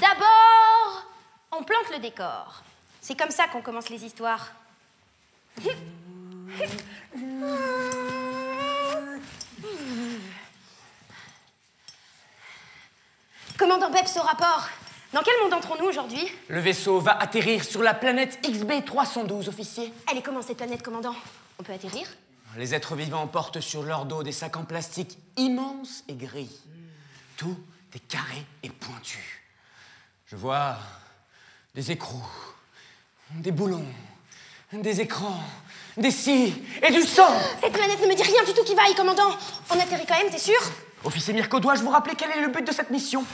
D'abord, on plante le décor. C'est comme ça qu'on commence les histoires. Commandant Peps, au rapport. Dans quel monde entrons-nous aujourd'hui? Le vaisseau va atterrir sur la planète XB312, officier. Elle est comment cette planète, commandant? On peut atterrir? Les êtres vivants portent sur leur dos des sacs en plastique immenses et gris. Tout est carré et pointu. Je vois des écrous, des boulons, des écrans, des scies et du sang. Cette planète ne me dit rien du tout qui vaille, commandant. On atterrit quand même, t'es sûr? Officier Mirko, dois-je vous rappeler quel est le but de cette mission?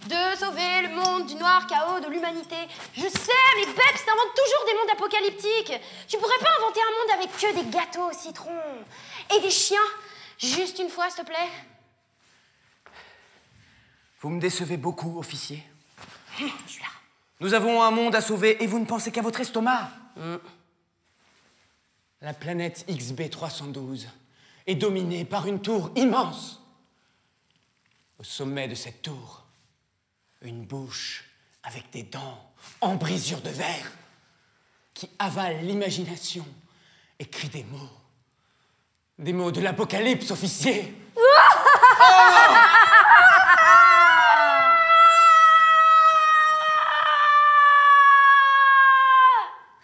De sauver le monde du noir chaos de l'humanité. Je sais, mais Peps, t'inventes toujours des mondes apocalyptiques. Tu pourrais pas inventer un monde avec que des gâteaux au citron et des chiens? Juste une fois, s'il te plaît. Vous me décevez beaucoup, officier. Je suis là. Nous avons un monde à sauver et vous ne pensez qu'à votre estomac. La planète XB312 est dominée par une tour immense. Au sommet de cette tour, une bouche avec des dents en brisure de verre qui avale l'imagination et crie des mots. Des mots de l'apocalypse, officier.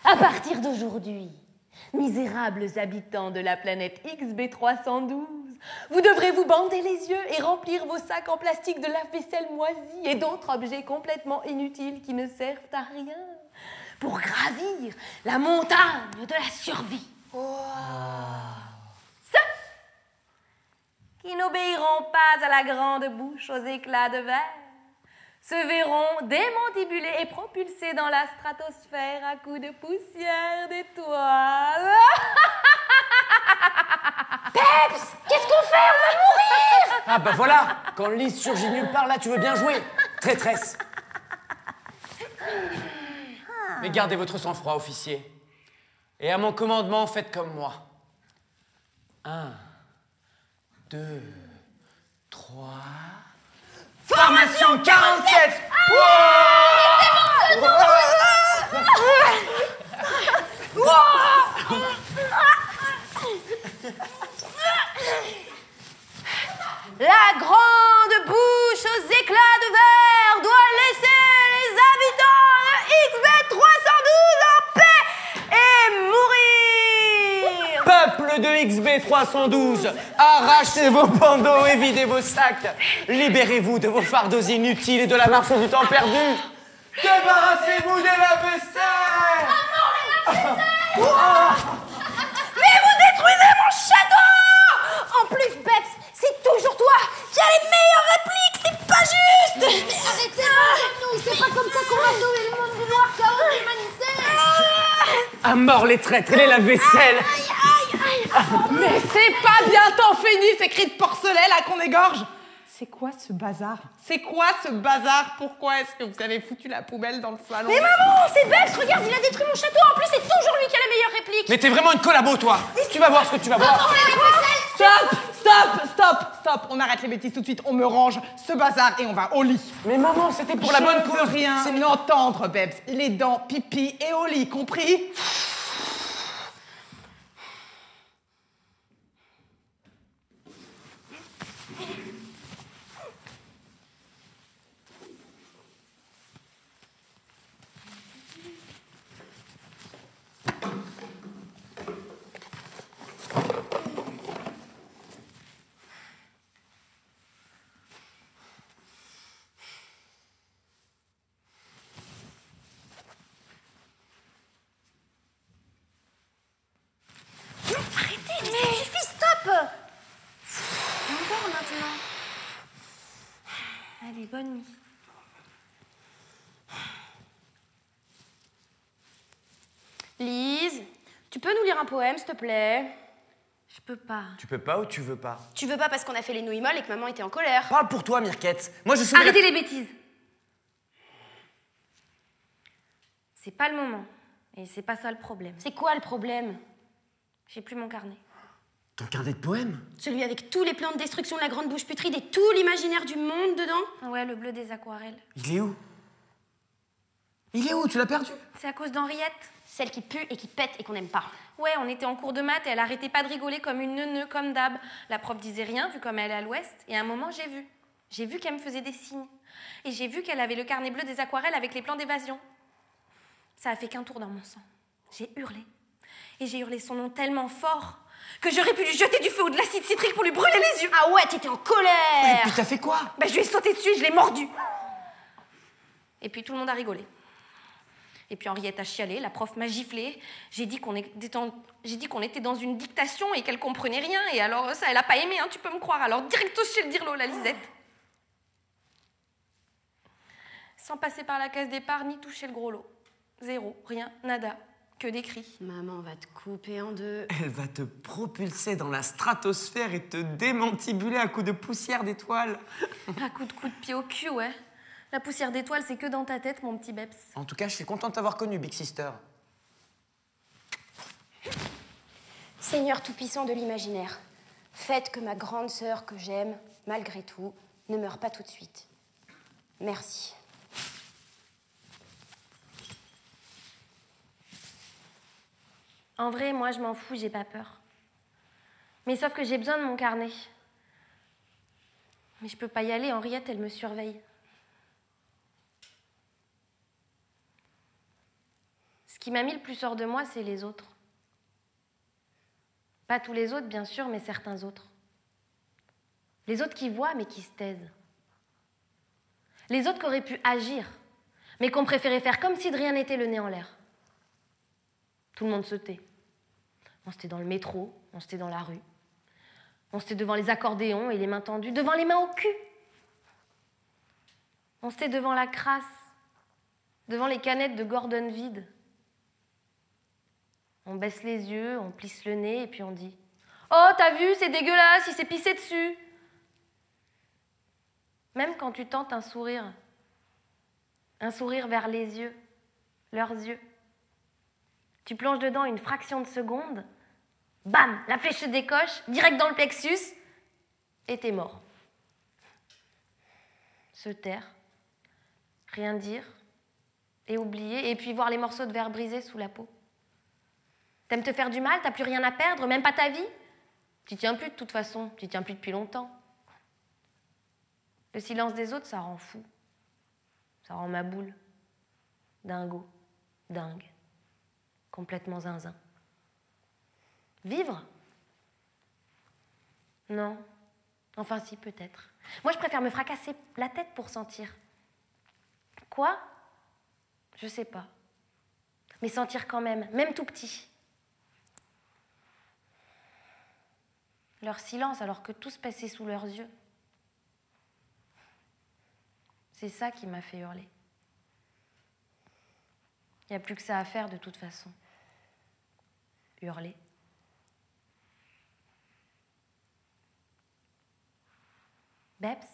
À partir d'aujourd'hui, misérables habitants de la planète XB312, vous devrez vous bander les yeux et remplir vos sacs en plastique de lave-vaisselle moisie et d'autres objets complètement inutiles qui ne servent à rien pour gravir la montagne de la survie. Ceux qui n'obéiront pas à la grande bouche aux éclats de verre se verront démantibulés et propulsés dans la stratosphère à coups de poussière d'étoiles. Peps, qu'est-ce qu'on fait? On va mourir! Ah bah voilà, quand Lise surgit nulle part, là tu veux bien jouer, traîtresse. Mais gardez votre sang-froid, officier. Et à mon commandement, faites comme moi. 1, 2, 3... Formation 47! La grande bouche aux éclats de verre doit laisser les habitants de XB312 en paix et mourir. Peuple de XB312, arrachez vos bandeaux et videz vos sacs. Libérez-vous de vos fardeaux inutiles et de la marche du temps perdu. Débarrassez-vous de la vaisselle. Mais vous détruisez mon château! En plus, Peps, c'est toujours toi qui as les meilleures répliques, c'est pas juste! Mais arrêtez, nous, c'est pas comme ça qu'on va sauver le monde du noir chaos de l'humanité! À mort les traîtres et les lave-vaisselle. Mais c'est pas bientôt fini, ces cris de porcelet là qu'on égorge. C'est quoi ce bazar? C'est quoi ce bazar? Pourquoi est-ce que vous avez foutu la poubelle dans le salon? Mais maman, c'est Peps, regarde, il a détruit mon château, en plus c'est toujours lui qui a la meilleure réplique! Mais t'es vraiment une collabo, toi. Tu vas voir ce que tu vas voir. Stop! Stop! Stop! Stop! On arrête les bêtises tout de suite, on me range ce bazar et on va au lit. Mais maman, c'était pour la bonne Je cause. veux rien entendre, Peps. Les dents, pipi et au lit, compris? Allez, bonne nuit. Lise, tu peux nous lire un poème, s'il te plaît? Je peux pas. Tu peux pas ou tu veux pas? Tu veux pas parce qu'on a fait les nouilles molles et que maman était en colère. Parle pour toi, Mirquette. Moi, je suis... Arrêtez les bêtises. C'est pas le moment. Et c'est pas ça le problème. C'est quoi le problème? J'ai plus mon carnet. Ton carnet de poèmes? Celui avec tous les plans de destruction de la grande bouche putride et tout l'imaginaire du monde dedans? Ouais, le bleu des aquarelles. Il est où? Il est où? Tu l'as perdu? C'est à cause d'Henriette. Celle qui pue et qui pète et qu'on n'aime pas. Ouais, on était en cours de maths et elle arrêtait pas de rigoler comme une neuneu, comme d'hab. La prof disait rien, vu comme elle est à l'ouest. Et à un moment, j'ai vu. J'ai vu qu'elle me faisait des signes. Et j'ai vu qu'elle avait le carnet bleu des aquarelles avec les plans d'évasion. Ça a fait qu'un tour dans mon sang. J'ai hurlé. Et j'ai hurlé son nom tellement fort que j'aurais pu lui jeter du feu ou de l'acide citrique pour lui brûler les yeux. Ah ouais, t'étais en colère! Et puis t'as fait quoi? Bah, je lui ai sauté dessus et je l'ai mordu. Et puis tout le monde a rigolé. Et puis Henriette a chialé, la prof m'a giflé. J'ai dit qu'on était dans une dictation et qu'elle comprenait rien. Et alors ça, elle a pas aimé, hein, tu peux me croire. Alors directo chez le dirlo, la Lisette. Sans passer par la case départ, ni toucher le gros lot. Zéro, rien, nada, que des cris. Maman va te couper en deux. Elle va te propulser dans la stratosphère et te démantibuler à coups de poussière d'étoiles. Un coup de pied au cul, ouais. La poussière d'étoiles, c'est que dans ta tête, mon petit Beps. En tout cas, je suis contente de t'avoir connu, Big Sister. Seigneur tout-puissant de l'imaginaire, faites que ma grande sœur que j'aime, malgré tout, ne meure pas tout de suite. Merci. En vrai, moi, je m'en fous, j'ai pas peur. Mais sauf que j'ai besoin de mon carnet. Mais je peux pas y aller, Henriette, elle me surveille. Ce qui m'a mis le plus hors de moi, c'est les autres. Pas tous les autres, bien sûr, mais certains autres. Les autres qui voient, mais qui se taisent. Les autres qui auraient pu agir, mais qui ont préféré faire comme si de rien n'était, le nez en l'air. Tout le monde se tait. On se tait dans le métro, on se tait dans la rue. On se tait devant les accordéons et les mains tendues, devant les mains au cul. On se tait devant la crasse, devant les canettes de Gordon vides. On baisse les yeux, on plisse le nez et puis on dit « Oh, t'as vu, c'est dégueulasse, il s'est pissé dessus !» Même quand tu tentes un sourire vers les yeux, leurs yeux, tu plonges dedans une fraction de seconde, bam, la flèche se décoche, direct dans le plexus, et t'es mort. Se taire, rien dire, et oublier, et puis voir les morceaux de verre brisés sous la peau. T'aimes te faire du mal, t'as plus rien à perdre, même pas ta vie? Tu tiens plus de toute façon, tu tiens plus depuis longtemps. Le silence des autres, ça rend fou. Ça rend ma boule. Dingo, dingue, complètement zinzin. Vivre? Non. Enfin si, peut-être. Moi, je préfère me fracasser la tête pour sentir. Quoi? Je sais pas. Mais sentir quand même tout petit. Leur silence alors que tout se passait sous leurs yeux. C'est ça qui m'a fait hurler. Il n'y a plus que ça à faire de toute façon. Hurler. Beps?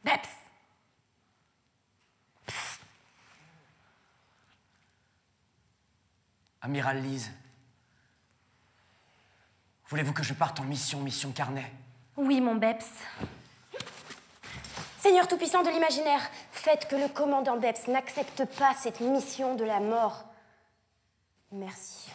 Beps! Psst. Amiral Lise, voulez-vous que je parte en mission carnet? Oui, mon Beps. Seigneur tout-puissant de l'imaginaire, faites que le commandant Beps n'accepte pas cette mission de la mort. Merci.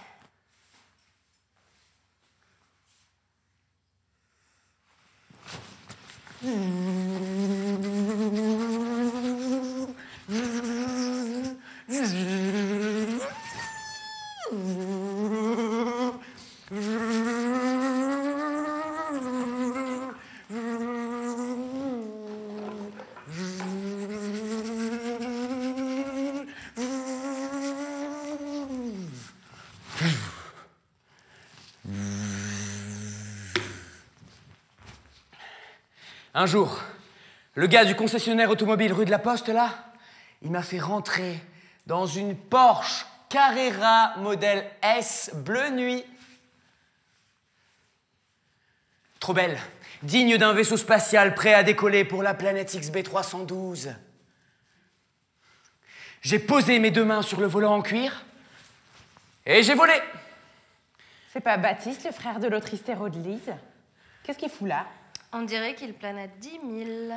Un jour, le gars du concessionnaire automobile rue de la Poste, là, il m'a fait rentrer dans une Porsche Carrera modèle S bleu nuit. Trop belle, digne d'un vaisseau spatial prêt à décoller pour la planète XB312. J'ai posé mes 2 mains sur le volant en cuir et j'ai volé. C'est pas Baptiste, le frère de l'autre hystéro de Lise? Qu'est-ce qu'il fout là? On dirait qu'il plane à 10 000.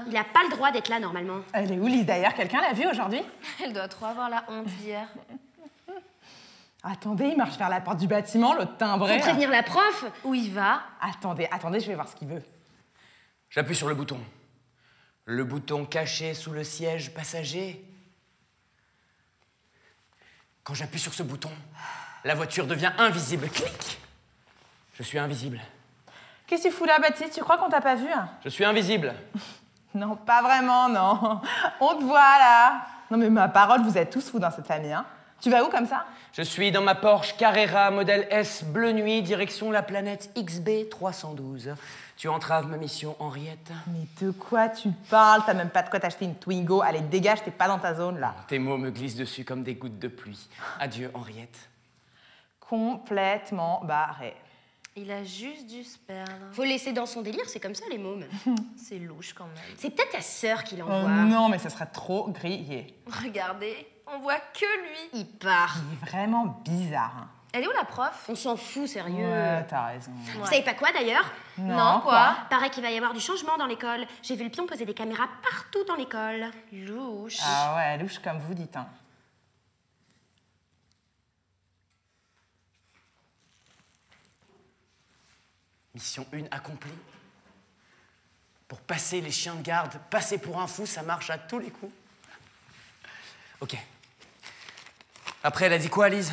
Il a pas le droit d'être là, normalement. Elle est où, Lise, d'ailleurs? Quelqu'un l'a vue aujourd'hui? Elle doit trop avoir la honte d'hier. Attendez, il marche vers la porte du bâtiment, l'autre timbré. Faut prévenir la prof. Où il va? Attendez, je vais voir ce qu'il veut. J'appuie sur le bouton. Le bouton caché sous le siège passager. Quand j'appuie sur ce bouton, la voiture devient invisible. Clic! Je suis invisible. Qu'est-ce que tu fous là, Baptiste? Tu crois qu'on t'a pas vu? Je suis invisible. Non, pas vraiment, non. On te voit, là. Non, mais ma parole, vous êtes tous fous dans cette famille, hein. Tu vas où, comme ça? Je suis dans ma Porsche Carrera modèle S bleu nuit, direction la planète XB312. Tu entraves ma mission, Henriette? Mais de quoi tu parles? T'as même pas de quoi t'acheter une Twingo. Allez, dégage, t'es pas dans ta zone, là. Tes mots me glissent dessus comme des gouttes de pluie. Adieu, Henriette. Complètement barré. Il a juste dû se perdre. Faut le laisser dans son délire, c'est comme ça, les mômes. C'est louche quand même. C'est peut-être ta sœur qui l'envoie. Non, mais ça serait trop grillé. Regardez, on voit que lui. Il part. Il est vraiment bizarre, hein. Elle est où la prof? On s'en fout, sérieux. Ouais, t'as raison. Vous savez pas quoi, d'ailleurs? Non, Paraît qu'il va y avoir du changement dans l'école. J'ai vu le pion poser des caméras partout dans l'école. Louche. Ah ouais, louche comme vous dites, hein. Mission 1 accomplie. Pour passer les chiens de garde, passer pour un fou, ça marche à tous les coups. Ok. Après, elle a dit quoi, Lise?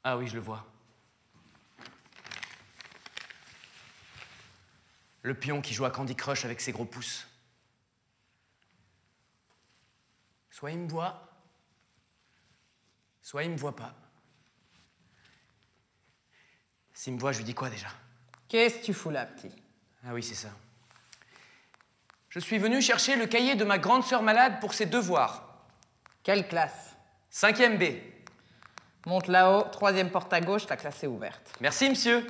Ah oui, je le vois. Le pion qui joue à Candy Crush avec ses gros pouces. Soit il me voit, soit il me voit pas. S'il me voit, je lui dis quoi déjà? Qu'est-ce que tu fous là, petit? Ah oui, c'est ça. Je suis venu chercher le cahier de ma grande sœur malade pour ses devoirs. Quelle classe? 5e B. Monte là-haut, 3e porte à gauche, la classe est ouverte. Merci, monsieur.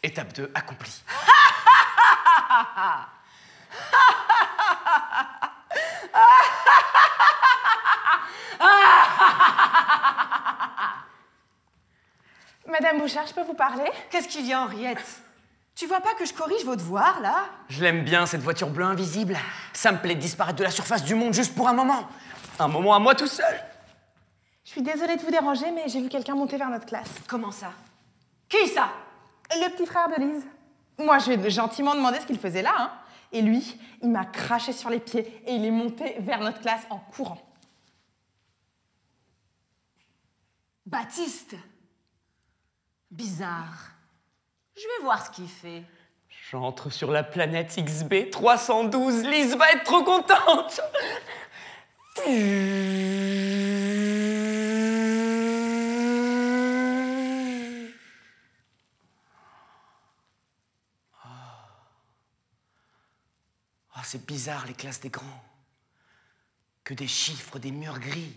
Étape 2 accomplie. Madame Bouchard, je peux vous parler? Qu'est-ce qu'il y a, Henriette? Tu vois pas que je corrige vos devoirs, là? Je l'aime bien, cette voiture bleue invisible. Ça me plaît de disparaître de la surface du monde juste pour un moment. Un moment à moi tout seul. Je suis désolée de vous déranger, mais j'ai vu quelqu'un monter vers notre classe. Comment ça? Qui ça? Le petit frère de Lise. Moi, je lui ai gentiment demandé ce qu'il faisait là, hein. Et lui, il m'a craché sur les pieds et il est monté vers notre classe en courant. Baptiste? Bizarre. Je vais voir ce qu'il fait. J'entre sur la planète XB312. Lise va être trop contente. Oh, c'est bizarre, les classes des grands. Que des chiffres, des murs gris,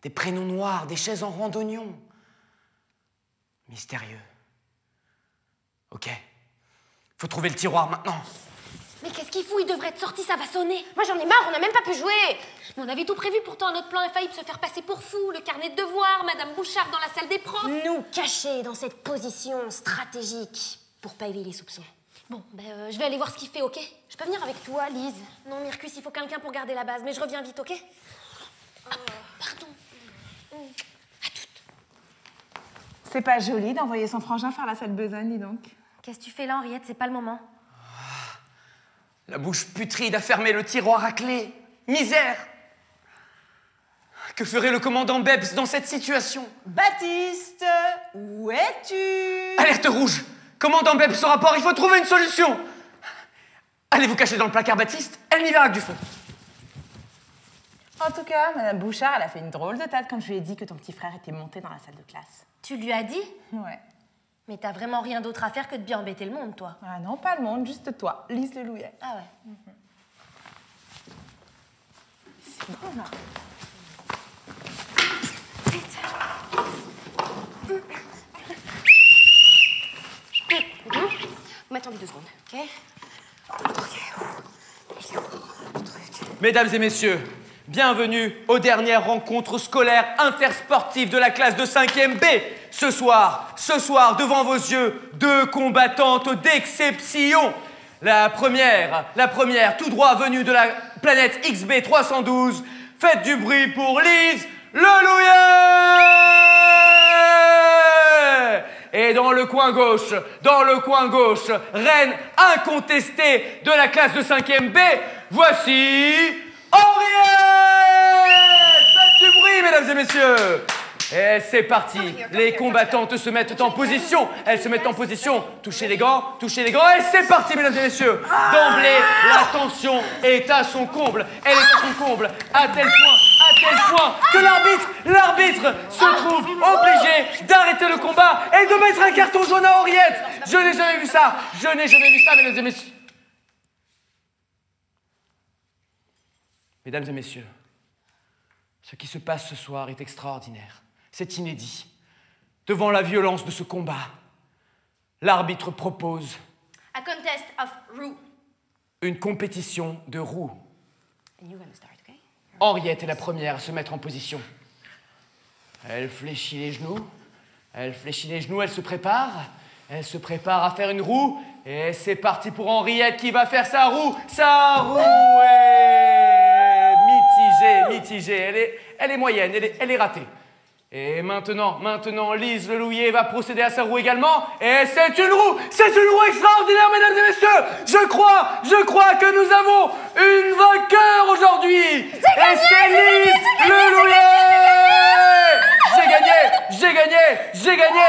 des prénoms noirs, des chaises en rang d'oignons. Mystérieux. Ok. Faut trouver le tiroir maintenant. Mais qu'est-ce qu'il fout? Il devrait être sorti, ça va sonner. Moi j'en ai marre, on n'a même pas pu jouer. Mais on avait tout prévu, pourtant notre plan a failli se faire passer pour fou. Le carnet de devoirs, Madame Bouchard dans la salle des profs. Nous cacher dans cette position stratégique pour pas éveiller les soupçons. Bon, je vais aller voir ce qu'il fait, ok? Je peux venir avec toi, Lise? Non, Mircus, il faut quelqu'un pour garder la base, mais je reviens vite, ok? Pardon. C'est pas joli d'envoyer son frangin faire la sale besogne, dis donc. Qu'est-ce que tu fais là, Henriette? C'est pas le moment. La bouche putride a fermé le tiroir à clé. Misère! Que ferait le commandant Bebs dans cette situation? Baptiste, où es-tu? Alerte rouge! Commandant Bebs au rapport, il faut trouver une solution! Allez vous cacher dans le placard, Baptiste, elle n'y verra que du feu. En tout cas, Madame Bouchard, elle a fait une drôle de tête quand je lui ai dit que ton petit frère était monté dans la salle de classe. Tu lui as dit? Ouais. Mais t'as vraiment rien d'autre à faire que de bien embêter le monde, toi. Ah non, pas le monde, juste toi, Lise le Louillet. Ah ouais. C'est bon, là. Vous m'attendez 2 secondes, ok? Mesdames et messieurs, bienvenue aux dernières rencontres scolaires intersportives de la classe de 5e B. Ce soir, devant vos yeux, 2 combattantes d'exception. La première, tout droit venue de la planète XB 312. Faites du bruit pour Lise le Louillet! Et dans le coin gauche, reine incontestée de la classe de 5e B, voici Henriette! Faites du bruit, mesdames et messieurs! Et c'est parti, les combattantes se mettent en position, elles se mettent en position, touchez les gants, et c'est parti, mesdames et messieurs! D'emblée, la tension est à son comble, elle est à son comble, à tel point que l'arbitre se trouve obligé d'arrêter le combat et de mettre un carton jaune à Henriette! Je n'ai jamais vu ça, mesdames et messieurs! Mesdames et messieurs, ce qui se passe ce soir est extraordinaire. C'est inédit. Devant la violence de ce combat, l'arbitre propose A contest of roux. une compétition de roues. And you're gonna start, okay? Henriette est la première à se mettre en position. Elle fléchit les genoux, elle se prépare à faire une roue, et c'est parti pour Henriette qui va faire sa roue. Sa roue est mitigée, elle est moyenne, elle est ratée. Et maintenant, Lise le Louillet va procéder à sa roue également, et c'est une roue extraordinaire, mesdames et messieurs. Je crois que nous avons une vainqueur aujourd'hui. Et c'est Lise le Louillet. J'ai gagné.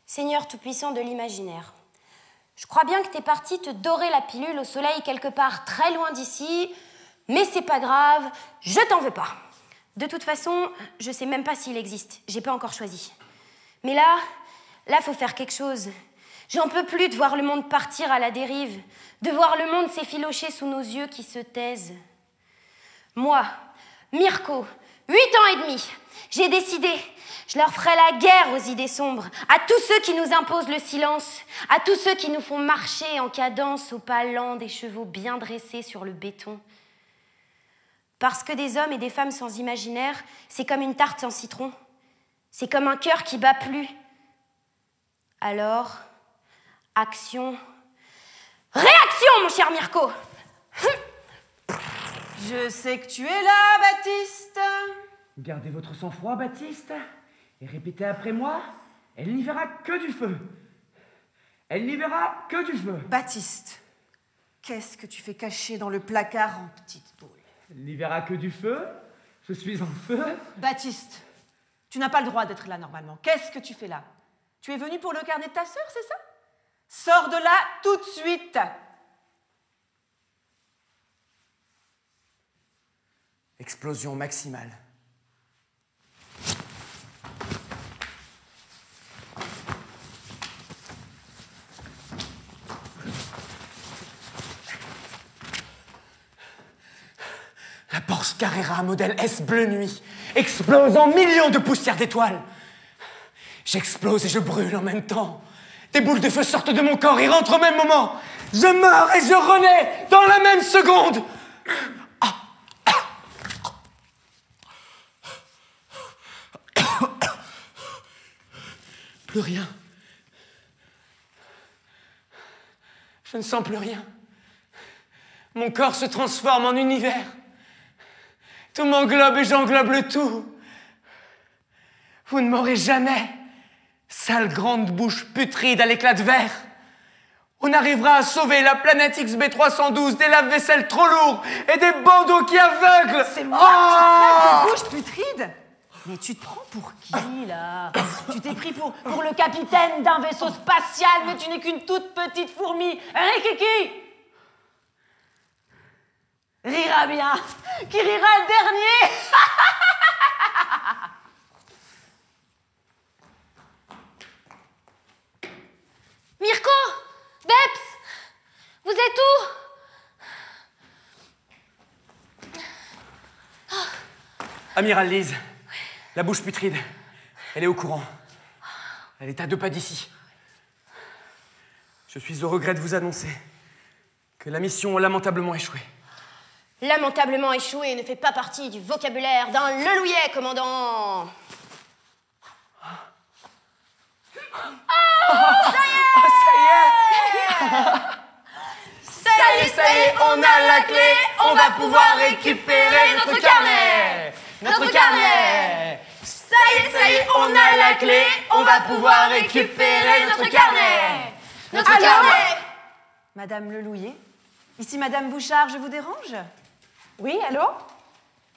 Seigneur tout-puissant de l'imaginaire, je crois bien que t'es parti te dorer la pilule au soleil quelque part très loin d'ici, mais c'est pas grave, je t'en veux pas. De toute façon, je sais même pas s'il existe, j'ai pas encore choisi. Mais là, faut faire quelque chose. J'en peux plus de voir le monde partir à la dérive, de voir le monde s'effilocher sous nos yeux qui se taisent. Moi, Mirko, 8 ans et demi, j'ai décidé, je leur ferai la guerre aux idées sombres, à tous ceux qui nous imposent le silence, à tous ceux qui nous font marcher en cadence au pas lent des chevaux bien dressés sur le béton. Parce que des hommes et des femmes sans imaginaire, c'est comme une tarte sans citron. C'est comme un cœur qui bat plus. Alors, action, réaction, mon cher Mirko! Je sais que tu es là, Baptiste. Gardez votre sang-froid, Baptiste, et répétez après moi, elle n'y verra que du feu. Elle n'y verra que du feu. Baptiste, qu'est-ce que tu fais caché dans le placard en petite boule? Elle n'y verra que du feu. Je suis en feu. Baptiste, tu n'as pas le droit d'être là normalement. Qu'est-ce que tu fais là? Tu es venu pour le carnet de ta sœur, c'est ça? Sors de là tout de suite. Explosion maximale. La Porsche Carrera modèle S bleu nuit explose en millions de poussières d'étoiles. J'explose et je brûle en même temps. Des boules de feu sortent de mon corps et rentrent au même moment. Je meurs et je renais dans la même seconde. Plus rien. Je ne sens plus rien. Mon corps se transforme en univers. Tout m'englobe et j'englobe le tout. Vous ne m'aurez jamais, sale grande bouche putride à l'éclat de verre. On arrivera à sauver la planète XB312 des lave-vaisselle trop lourds et des bandeaux qui aveuglent. C'est moi qui traite de bouche putride. Mais tu te prends pour qui, là? Tu t'es pris pour le capitaine d'un vaisseau spatial, mais tu n'es qu'une toute petite fourmi. Rikiki rira bien. Qui rira le dernier? Mirko! Beps! Vous êtes où? Amiral Lise, la bouche putride, elle est au courant. Elle est à 2 pas d'ici. Je suis au regret de vous annoncer que la mission a lamentablement échoué. Lamentablement échoué ne fait pas partie du vocabulaire d'un lelouillet, commandant. Ça y est, on a la clé, on va pouvoir récupérer notre carnet. Notre carnet. Ça y est, on a la clé, on va pouvoir récupérer notre carnet. Notre carnet. Madame Lelouillet? Ici Madame Bouchard, je vous dérange? Oui, allô?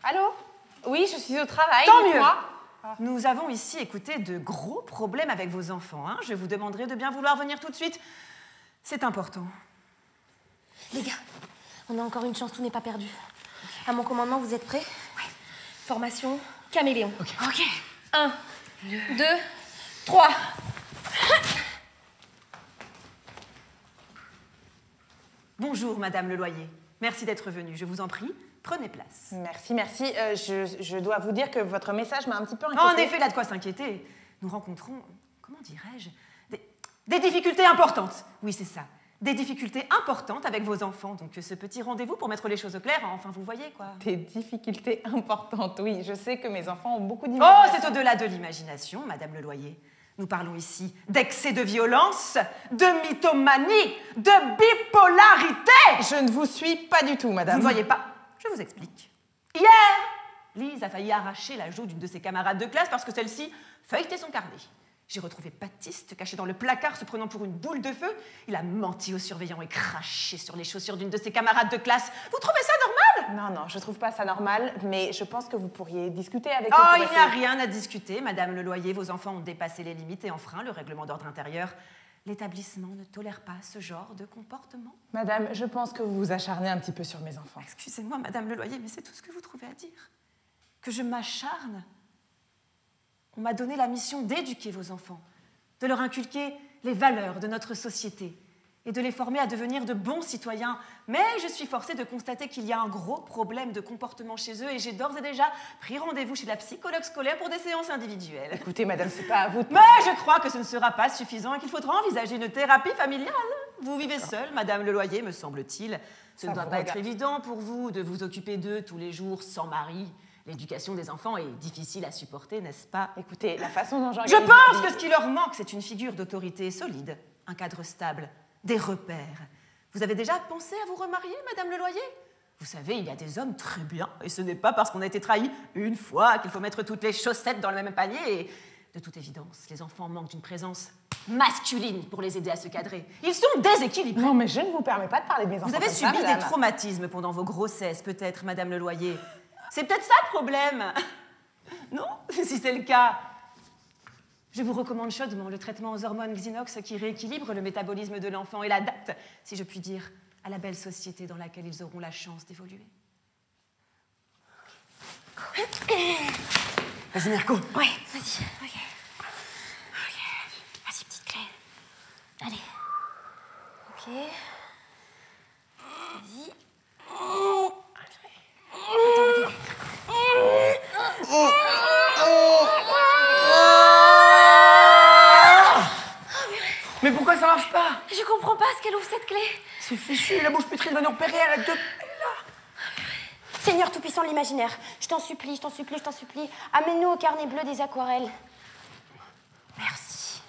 Allô? Oui, je suis au travail. Tant mieux. dites-moi. Nous avons ici, écoutez, de gros problèmes avec vos enfants. Hein. Je vous demanderai de bien vouloir venir tout de suite. C'est important. Les gars, on a encore une chance, tout n'est pas perdu. À mon commandement, vous êtes prêts? Oui. Formation caméléon. Ok. 1, 2, 3. Bonjour, Madame Leloyer. Merci d'être venue. Je vous en prie, prenez place. Merci, merci. Je dois vous dire que votre message m'a un petit peu inquiétée. En effet, là de quoi s'inquiéter. Nous rencontrons, comment dirais-je, des difficultés importantes. Oui, c'est ça. Des difficultés importantes avec vos enfants. Donc ce petit rendez-vous pour mettre les choses au clair, enfin vous voyez quoi. Des difficultés importantes, oui. Je sais que mes enfants ont beaucoup Oh, d'imagination. c'est au-delà de l'imagination, Madame Leloyer. Nous parlons ici d'excès de violence, de mythomanie, de bipolarité. Je ne vous suis pas du tout, madame. Vous ne voyez pas? Je vous explique. Hier, Lise a failli arracher la joue d'une de ses camarades de classe parce que celle-ci feuilletait son carnet. J'ai retrouvé Baptiste caché dans le placard se prenant pour une boule de feu. Il a menti aux surveillants et craché sur les chaussures d'une de ses camarades de classe. Vous trouvez ça normal? Non, je trouve pas ça normal, mais je pense que vous pourriez discuter avec eux. Oh, pour il n'y essayer. a rien à discuter, Madame Leloyer. Vos enfants ont dépassé les limites et enfreint le règlement d'ordre intérieur. L'établissement ne tolère pas ce genre de comportement. Madame, je pense que vous vous acharnez un petit peu sur mes enfants. Excusez-moi, Madame Leloyer, mais c'est tout ce que vous trouvez à dire. Que je m'acharne. On m'a donné la mission d'éduquer vos enfants, de leur inculquer les valeurs de notre société et de les former à devenir de bons citoyens. Mais je suis forcée de constater qu'il y a un gros problème de comportement chez eux et j'ai d'ores et déjà pris rendez-vous chez la psychologue scolaire pour des séances individuelles. Écoutez, madame, c'est pas à vous de... Mais je crois que ce ne sera pas suffisant et qu'il faudra envisager une thérapie familiale. Vous vivez seule, Madame Leloyer, me semble-t-il. Ce ne doit pas être évident pour vous de vous occuper d'eux tous les jours sans mari. L'éducation des enfants est difficile à supporter, n'est-ce pas? Écoutez, la façon dont Je j'organise... pense que ce qui leur manque, c'est une figure d'autorité solide, un cadre stable, des repères. Vous avez déjà pensé à vous remarier, Madame Leloyer? Vous savez, il y a des hommes très bien, et ce n'est pas parce qu'on a été trahi une fois qu'il faut mettre toutes les chaussettes dans le même panier. Et de toute évidence, les enfants manquent d'une présence masculine pour les aider à se cadrer. Ils sont déséquilibrés. Non, mais je ne vous permets pas de parler de mes enfants Vous avez comme ça, subi des madame. traumatismes pendant vos grossesses, peut-être, Madame Leloyer. C'est peut-être ça le problème. Non? Si c'est le cas, je vous recommande chaudement le traitement aux hormones Xinox qui rééquilibre le métabolisme de l'enfant et l'adapte, si je puis dire, à la belle société dans laquelle ils auront la chance d'évoluer. Vas-y, Mirko. Ouais, vas-y. Ok. Vas-y, petite clé. Allez. Ok. Vas-y. Mais pourquoi ça marche pas? Je comprends pas ce qu'elle ouvre cette clé. C'est fichu, la bouche putride va nous repérer, elle a 2... Seigneur tout-puissant de l'imaginaire, je t'en supplie, amène-nous au carnet bleu des aquarelles. Merci.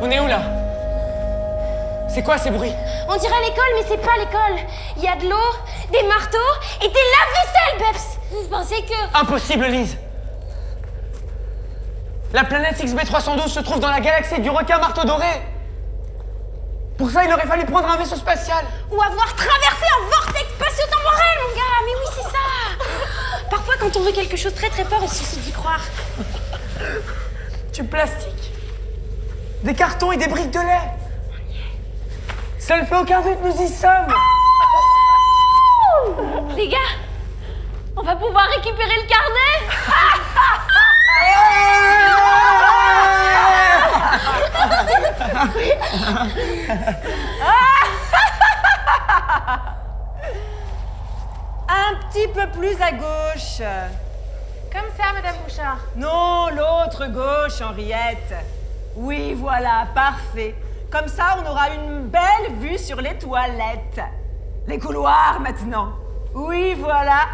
On est où là? C'est quoi ces bruits? On dirait l'école, mais c'est pas l'école. Il y a de l'eau, des marteaux et des lave-vaisselle, Peps. Vous pensez que... Impossible, Lise. La planète XB312 se trouve dans la galaxie du requin marteau doré. Pour ça, il aurait fallu prendre un vaisseau spatial. Ou avoir traversé un vortex spatio-temporel, mon gars. Mais oui, c'est ça. Parfois, quand on veut quelque chose très très fort, il suffit d'y croire. Du plastique, des cartons et des briques de lait. Ça ne fait aucun doute, nous y sommes. Les gars, on va pouvoir récupérer le carnet. Un petit peu plus à gauche. Comme ça, Madame Bouchard. Non, l'autre gauche, Henriette. Oui, voilà, parfait. Comme ça, on aura une belle vue sur les toilettes. Les couloirs, maintenant. Oui, voilà.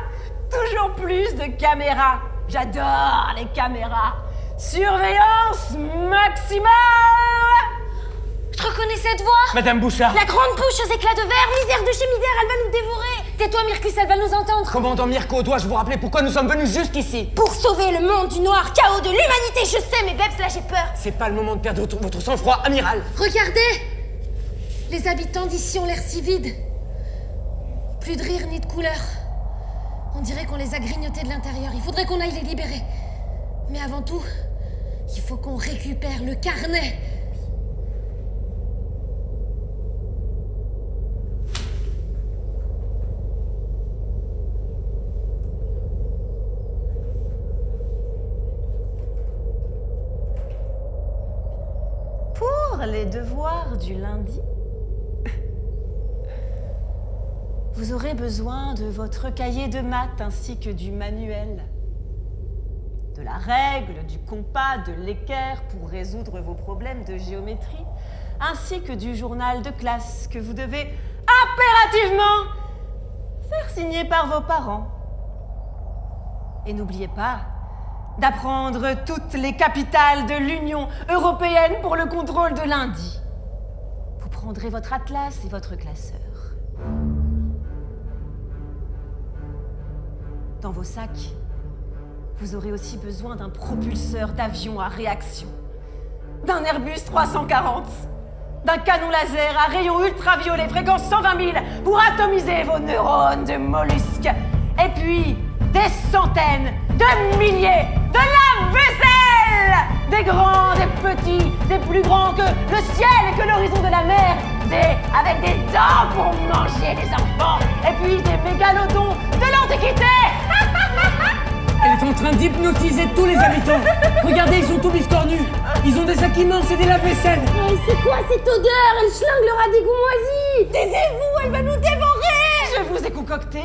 Toujours plus de caméras. J'adore les caméras. Surveillance maximale. Je reconnais cette voix. Madame Bouchard. La grande bouche aux éclats de verre, misère de chez misère, elle va nous dévorer. Tais-toi, Mircus, elle va nous entendre. Commandant Mirko, dois-je vous rappeler pourquoi nous sommes venus jusqu'ici? Pour sauver le monde du noir chaos de l'humanité, je sais, mais Peps, là j'ai peur. C'est pas le moment de perdre votre sang-froid, amiral. Regardez, les habitants d'ici ont l'air si vides. Plus de rire ni de couleur. On dirait qu'on les a grignotés de l'intérieur. Il faudrait qu'on aille les libérer. Mais avant tout, il faut qu'on récupère le carnet. Pour les devoirs du lundi, vous aurez besoin de votre cahier de maths ainsi que du manuel. De la règle, du compas, de l'équerre pour résoudre vos problèmes de géométrie, ainsi que du journal de classe que vous devez impérativement faire signer par vos parents. Et n'oubliez pas d'apprendre toutes les capitales de l'Union européenne pour le contrôle de lundi. Vous prendrez votre atlas et votre classeur. Dans vos sacs, vous aurez aussi besoin d'un propulseur d'avion à réaction, d'un Airbus 340, d'un canon laser à rayon ultraviolet fréquence 120 000 pour atomiser vos neurones de mollusques, et puis des centaines de milliers de lave-vaisselle, des grands, des petits, des plus grands que le ciel et que l'horizon de la mer, avec des dents pour manger les enfants, et puis des mégalodons de l'Antiquité. Elle est en train d'hypnotiser tous les habitants. Regardez, ils sont tous biscornus. Ils ont des sacs immenses et des lave-vaisselle. Mais c'est quoi cette odeur? Elle schlingue le radeau moisi. Taisez-vous, elle va nous dévorer. Je vous ai concocté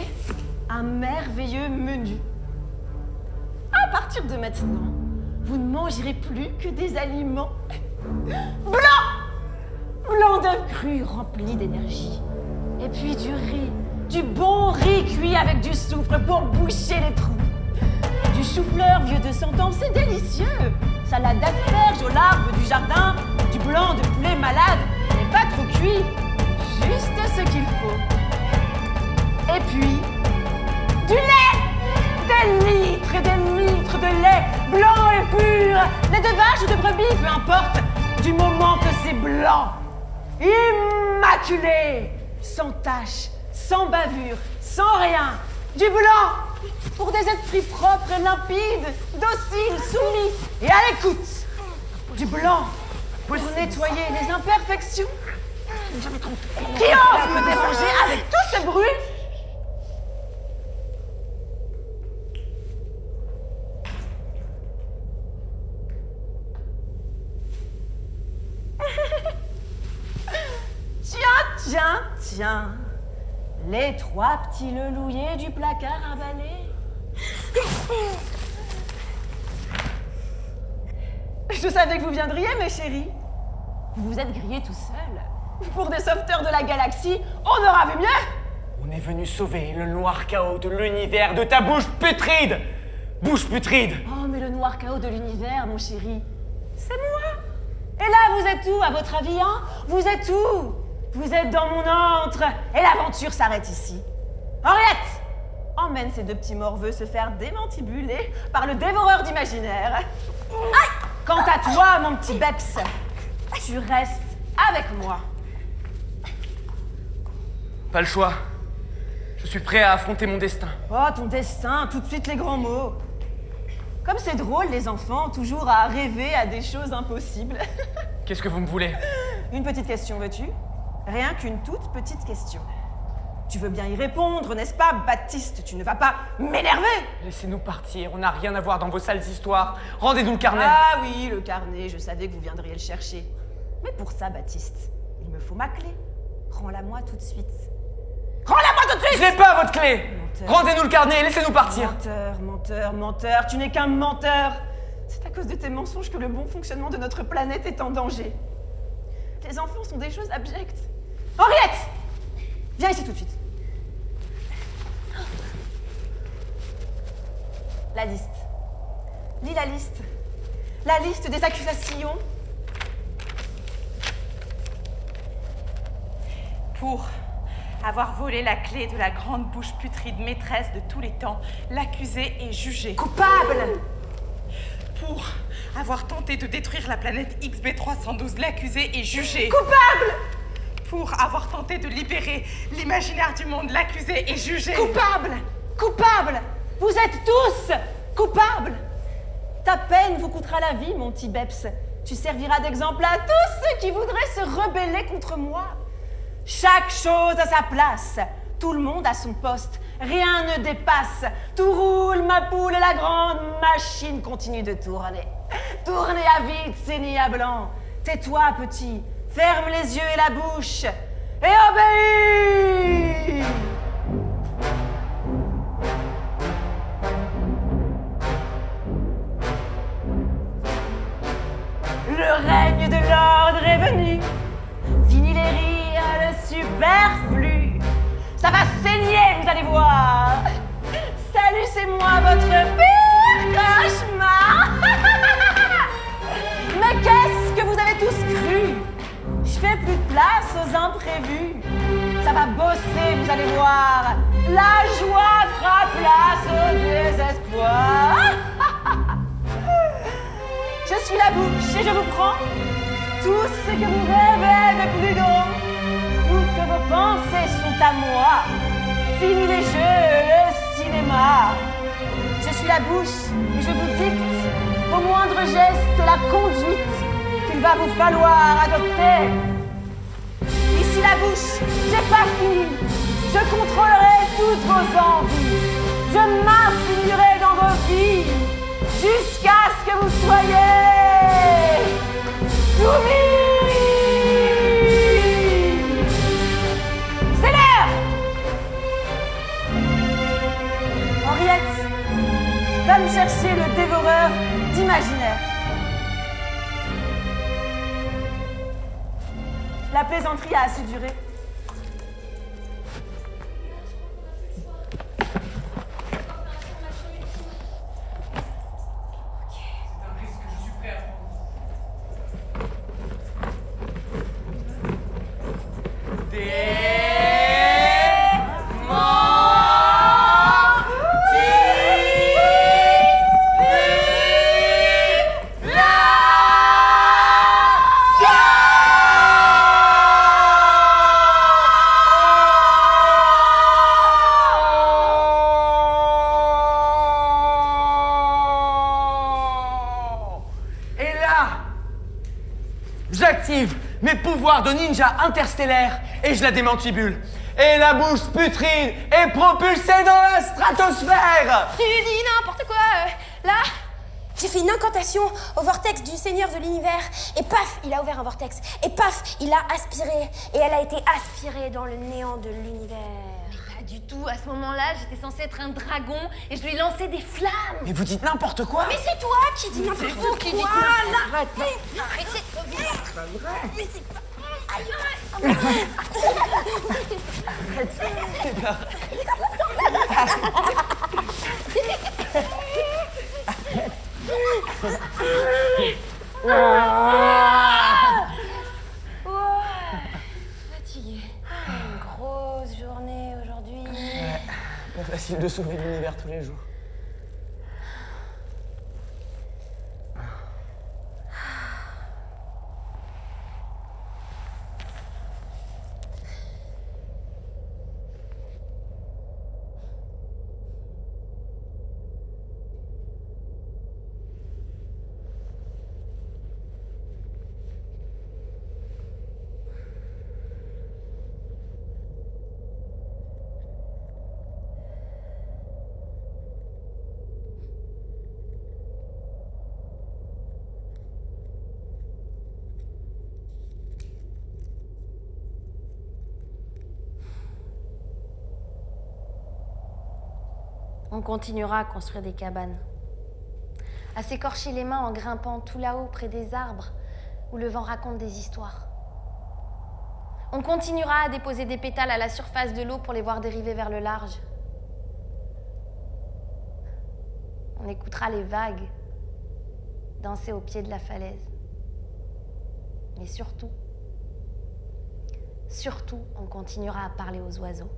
un merveilleux menu. À partir de maintenant, vous ne mangerez plus que des aliments blancs d'œufs crus remplis d'énergie. Et puis du riz, du bon riz cuit avec du soufre pour boucher les trous. Du chou-fleur vieux de 100 ans, c'est délicieux. Salade d'asperges aux larves du jardin, du blanc de poulet malade, mais pas trop cuit, juste ce qu'il faut. Et puis, du lait! Des litres et des litres de lait blanc et pur, lait de vache ou de brebis, peu importe, du moment que c'est blanc, immaculé, sans tache, sans bavure, sans rien, du blanc pour des esprits propres et limpides, dociles, soumis et à l'écoute. Du blanc pour nettoyer les imperfections. Qui ose me déranger avec tout ce bruit? Tiens, les 3 petits lelouillés du placard à balai. Je savais que vous viendriez, mes chéris. Vous vous êtes grillés tout seuls. Pour des sauveteurs de la galaxie, on aura vu mieux. On est venu sauver le noir chaos de l'univers de ta bouche putride. Bouche putride. Oh, mais le noir chaos de l'univers, mon chéri, c'est moi. Et là, vous êtes où, à votre avis, hein? Vous êtes où? Vous êtes dans mon antre, et l'aventure s'arrête ici. Henriette, emmène ces 2 petits morveux se faire démantibuler par le dévoreur d'imaginaire. Quant à toi, mon petit Beps, tu restes avec moi. Pas le choix. Je suis prêt à affronter mon destin. Oh, ton destin, tout de suite les grands mots. Comme c'est drôle, les enfants, toujours à rêver à des choses impossibles. Qu'est-ce que vous me voulez? Une petite question, veux-tu? Rien qu'une toute petite question. Tu veux bien y répondre, n'est-ce pas, Baptiste? Tu ne vas pas m'énerver? Laissez-nous partir, on n'a rien à voir dans vos sales histoires. Rendez-nous le carnet. Ah oui, le carnet, je savais que vous viendriez le chercher. Mais pour ça, Baptiste, il me faut ma clé. Rends-la-moi tout de suite. Rends-la-moi tout de suite! Je n'ai pas votre clé. Menteur. Rendez-nous le carnet, laissez-nous partir. Menteur, tu n'es qu'un menteur. C'est à cause de tes mensonges que le bon fonctionnement de notre planète est en danger. Les enfants sont des choses abjectes. Henriette! Viens ici tout de suite. La liste. Lis la liste. La liste des accusations. Pour avoir volé la clé de la grande bouche putride maîtresse de tous les temps, l'accusé est jugé. Coupable! Pour avoir tenté de détruire la planète XB312, l'accusé est jugé. Coupable! Pour avoir tenté de libérer l'imaginaire du monde, l'accusé est jugé. Coupable! Coupable! Vous êtes tous coupables! Ta peine vous coûtera la vie, mon petit Beps. Tu serviras d'exemple à tous ceux qui voudraient se rebeller contre moi. Chaque chose à sa place. Tout le monde à son poste. Rien ne dépasse. Tout roule, ma poule, et la grande machine continue de tourner. Tourner à vide, c'est à blanc. Tais-toi, petit. Ferme les yeux et la bouche. Et obéis! Le règne de l'ordre est venu. Fini les rires, le superflu. Ça va saigner, vous allez voir. Salut, c'est moi, votre pire cauchemar. Mais qu'est-ce que vous avez tous cru? Je fais plus de place aux imprévus. Ça va bosser, vous allez voir. La joie fera place au désespoir. Je suis la bouche et je vous prends tout ce que vous rêvez de plus grand. Toutes vos pensées sont à moi. Fini les jeux, le cinéma. Je suis la bouche et je vous dicte au moindre geste la conduite qu'il va vous falloir adopter. Ici la bouche, j'ai pas fini. Je contrôlerai toutes vos envies. Je m'infiltrerai dans vos vies jusqu'à ce que vous soyez soumis. C'est l'heure. Henriette, va me chercher le dévoreur d'imaginaire. La plaisanterie a assez duré. j'active mes pouvoirs de ninja interstellaire et je la démantibule. Et la bouche putride est propulsée dans la stratosphère. Tu dis n'importe quoi. Là, j'ai fait une incantation au vortex du Seigneur de l'Univers. Et paf, il a ouvert un vortex. Et paf, il a aspiré. Et elle a été aspirée dans le néant de l'univers. Pas du tout. À ce moment-là, j'étais censée être un dragon et je lui lançais des flammes. Mais vous dites n'importe quoi. Mais c'est toi qui dis n'importe quoi. qui dites Arrêtez. Mais c'est pas... Fatiguée. Une grosse journée aujourd'hui. Ouais, pas facile de sauver l'univers tous les jours. On continuera à construire des cabanes, à s'écorcher les mains en grimpant tout là-haut près des arbres où le vent raconte des histoires. On continuera à déposer des pétales à la surface de l'eau pour les voir dériver vers le large. On écoutera les vagues danser au pied de la falaise. Mais surtout, on continuera à parler aux oiseaux.